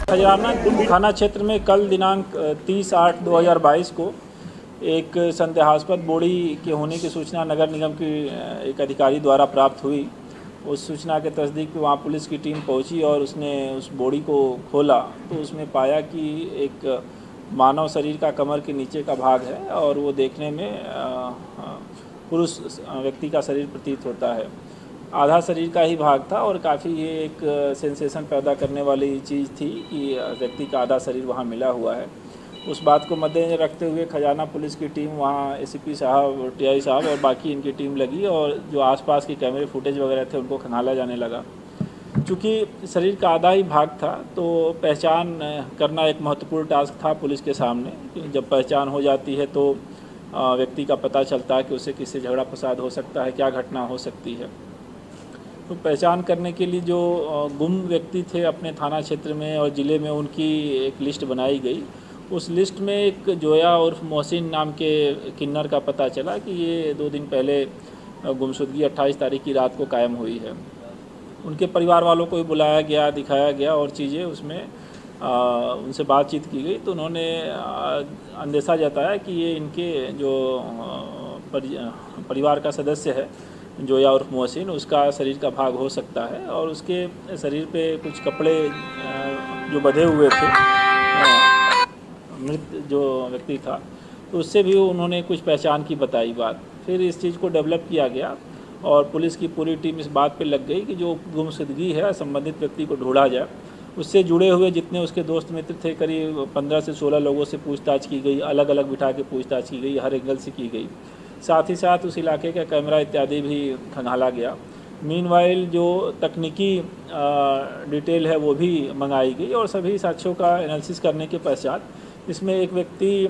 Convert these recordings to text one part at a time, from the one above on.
खजराना थाना क्षेत्र में कल दिनांक 30/8/2022 को एक संदेहास्पद बोड़ी के होने की सूचना नगर निगम की एक अधिकारी द्वारा प्राप्त हुई। उस सूचना के तस्दीक पे वहाँ पुलिस की टीम पहुँची और उसने उस बोड़ी को खोला तो उसमें पाया कि एक मानव शरीर का कमर के नीचे का भाग है और वो देखने में पुरुष व्यक्ति का शरीर प्रतीत होता है। आधा शरीर का ही भाग था और काफ़ी ये एक सेंसेशन पैदा करने वाली चीज़ थी कि व्यक्ति का आधा शरीर वहाँ मिला हुआ है। उस बात को मद्देनजर रखते हुए खजाना पुलिस की टीम वहाँ एसीपी साहब, टीआई साहब और बाकी इनकी टीम लगी और जो आसपास के कैमरे फुटेज वगैरह थे उनको खंगाला जाने लगा। चूँकि शरीर का आधा ही भाग था तो पहचान करना एक महत्वपूर्ण टास्क था पुलिस के सामने। जब पहचान हो जाती है तो व्यक्ति का पता चलता है कि उसे किससे झगड़ा फसाद हो सकता है, क्या घटना हो सकती है। तो पहचान करने के लिए जो गुम व्यक्ति थे अपने थाना क्षेत्र में और ज़िले में उनकी एक लिस्ट बनाई गई। उस लिस्ट में एक जोया उर्फ मोहसिन नाम के किन्नर का पता चला कि ये 2 दिन पहले गुमशुदगी 28 तारीख की रात को कायम हुई है। उनके परिवार वालों को भी बुलाया गया, दिखाया गया और चीज़ें उसमें उनसे बातचीत की गई तो उन्होंने अंदेशा जताया कि ये इनके जो परिवार का सदस्य है जोया उर्फ मोहसिन, उसका शरीर का भाग हो सकता है और उसके शरीर पे कुछ कपड़े जो बंधे हुए थे, मृत जो व्यक्ति था, तो उससे भी उन्होंने कुछ पहचान की बताई बात। फिर इस चीज़ को डेवलप किया गया और पुलिस की पूरी टीम इस बात पे लग गई कि जो गुमशुदगी है संबंधित व्यक्ति को ढूंढा जाए। उससे जुड़े हुए जितने उसके दोस्त मित्र थे करीब 15 से 16 लोगों से पूछताछ की गई, अलग अलग बिठा के पूछताछ की गई, हर एंगल से की गई। साथ ही साथ उस इलाके का कैमरा इत्यादि भी खंगाला गया। मीनवाइल जो तकनीकी डिटेल है वो भी मंगाई गई और सभी साक्ष्यों का एनालिसिस करने के पश्चात इसमें एक व्यक्ति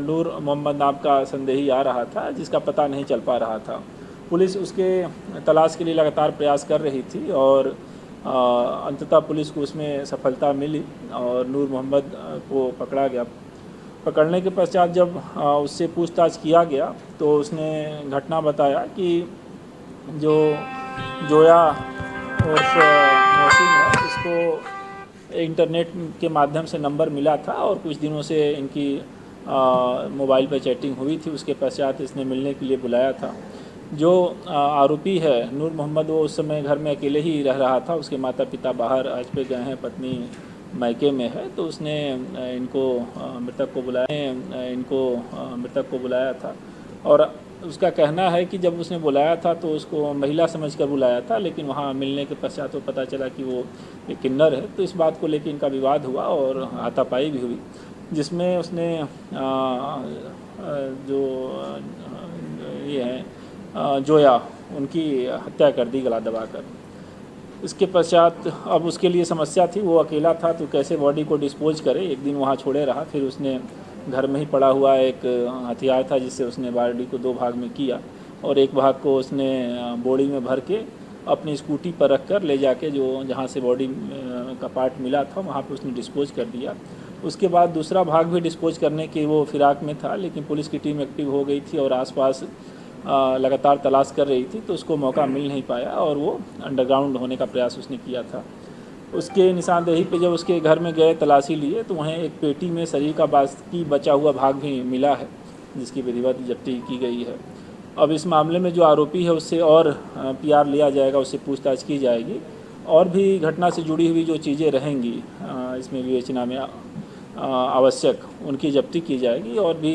नूर मोहम्मद नाम का संदेही आ रहा था जिसका पता नहीं चल पा रहा था। पुलिस उसके तलाश के लिए लगातार प्रयास कर रही थी और अंततः पुलिस को उसमें सफलता मिली और नूर मोहम्मद को पकड़ा गया। पकड़ने के पश्चात जब उससे पूछताछ किया गया तो उसने घटना बताया कि जो जोया उर्फ मोहसिन है इसको इंटरनेट के माध्यम से नंबर मिला था और कुछ दिनों से इनकी मोबाइल पर चैटिंग हुई थी। उसके पश्चात इसने मिलने के लिए बुलाया था। जो आरोपी है नूर मोहम्मद वो उस समय घर में अकेले ही रह रहा था। उसके माता पिता बाहर हज पे गए हैं, पत्नी मायके में है, तो उसने मृतक को बुलाया था और उसका कहना है कि जब उसने बुलाया था तो उसको महिला समझकर बुलाया था, लेकिन वहाँ मिलने के पश्चात तो पता चला कि वो एक किन्नर है। तो इस बात को लेकर इनका विवाद हुआ और हाथापाई भी हुई, जिसमें उसने जो ये है जोया उनकी हत्या कर दी गला दबाकर। इसके पश्चात अब उसके लिए समस्या थी, वो अकेला था तो कैसे बॉडी को डिस्पोज करे। एक दिन वहाँ छोड़े रहा, फिर उसने घर में ही पड़ा हुआ एक हथियार था जिससे उसने बॉडी को 2 भाग में किया और एक भाग को उसने बोरी में भर के अपनी स्कूटी पर रख कर ले जाके जो जहाँ से बॉडी का पार्ट मिला था वहाँ पे उसने डिस्पोज कर दिया। उसके बाद दूसरा भाग भी डिस्पोज करने की वो फिराक में था, लेकिन पुलिस की टीम एक्टिव हो गई थी और आसपास लगातार तलाश कर रही थी तो उसको मौका मिल नहीं पाया और वो अंडरग्राउंड होने का प्रयास उसने किया था। उसके निशानदेही पे जब उसके घर में गए तलाशी लिए तो वहीं एक पेटी में शरीर का बाकी बचा हुआ भाग भी मिला है जिसकी विधिवत जब्ती की गई है। अब इस मामले में जो आरोपी है उससे और पीआर लिया जाएगा, उससे पूछताछ की जाएगी और भी घटना से जुड़ी हुई जो चीज़ें रहेंगी इसमें विवेचना में आवश्यक उनकी जब्ती की जाएगी और भी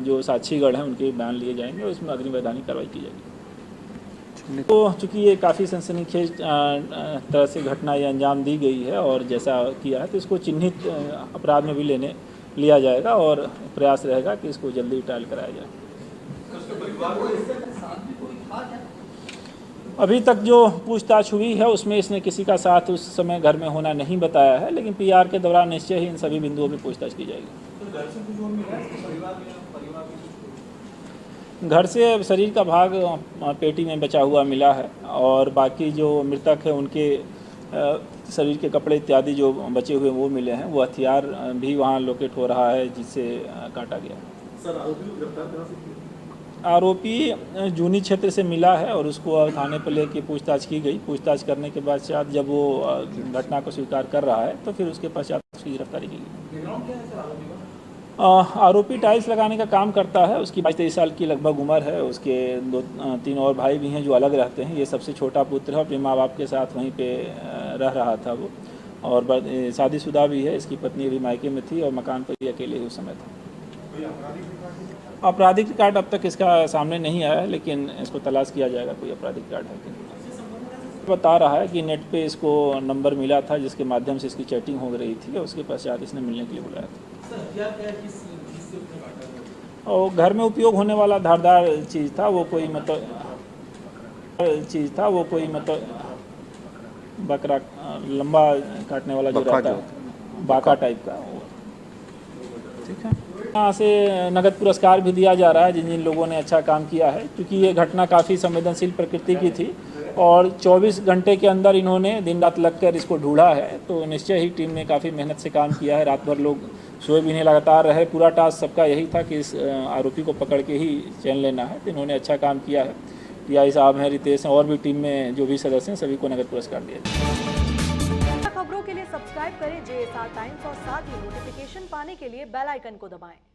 जो साक्षीगढ़ हैं उनके बयान लिए जाएंगे और इसमें अग्रिम वैधानिक कार्रवाई की जाएगी। तो चूँकि ये काफ़ी सनसनीखेज तरह से घटना ये अंजाम दी गई है और जैसा किया है तो इसको चिन्हित अपराध में भी लिया जाएगा और प्रयास रहेगा कि इसको जल्दी ट्रायल कराया जाए। अभी तक जो पूछताछ हुई है उसमें इसने किसी का साथ उस समय घर में होना नहीं बताया है, लेकिन पीआर के दौरान निश्चय ही इन सभी बिंदुओं पर पूछताछ की जाएगी। घर से शरीर का भाग पेटी में बचा हुआ मिला है और बाकी जो मृतक है उनके शरीर के कपड़े इत्यादि जो बचे हुए वो मिले हैं। वो हथियार भी वहाँ लोकेट हो रहा है जिससे काटा गया। सर, आरोपी को गिरफ्तार करा सकते हैं? आरोपी जूनी क्षेत्र से मिला है और उसको थाने पर लेके पूछताछ की गई। पूछताछ करने के पश्चात जब वो घटना को स्वीकार कर रहा है तो फिर उसके पश्चात उसकी गिरफ्तारी की गई। आरोपी टाइल्स लगाने का काम करता है। उसकी 22-23 साल की लगभग उम्र है। उसके 2-3 और भाई भी हैं जो अलग रहते हैं। ये सबसे छोटा पुत्र है। अपने माँ बाप के साथ वहीं पे रह रहा था वो, और शादीशुदा भी है। इसकी पत्नी अभी मायके में थी और मकान पर ही अकेले ही उस समय था। आपराधिक रिकॉर्ड अब तक इसका सामने नहीं आया है, लेकिन इसको तलाश किया जाएगा कोई आपराधिक रिकॉर्ड है कि नहीं। बता रहा है कि नेट पे इसको नंबर मिला था जिसके माध्यम से इसकी चैटिंग हो रही थी और उसके पश्चात इसने मिलने के लिए बुलाया था। और घर में उपयोग होने वाला धारदार चीज़ था। वो कोई मतलब बकरा लंबा काटने वाला जो रहता है, बाका टाइप का। ठीक है, यहाँ से नगद पुरस्कार भी दिया जा रहा है जिन जिन लोगों ने अच्छा काम किया है, क्योंकि ये घटना काफ़ी संवेदनशील प्रकृति की थी और 24 घंटे के अंदर इन्होंने दिन रात लगकर इसको ढूंढा है। तो निश्चय ही टीम ने काफ़ी मेहनत से काम किया है। रात भर लोग सोए भी नहीं, लगातार रहे। पूरा टास्क सबका यही था कि इस आरोपी को पकड़ के ही चैन लेना है। तो इन्होंने अच्छा काम किया है। टीआई साहब हैं, रितेश हैं और भी टीम में जो भी सदस्य हैं सभी को नगद पुरस्कार दिया जाए। खबरों के लिए सब्सक्राइब करें JSR टाइम्स और साथ ही नोटिफिकेशन पाने के लिए बेल आइकन को दबाएं।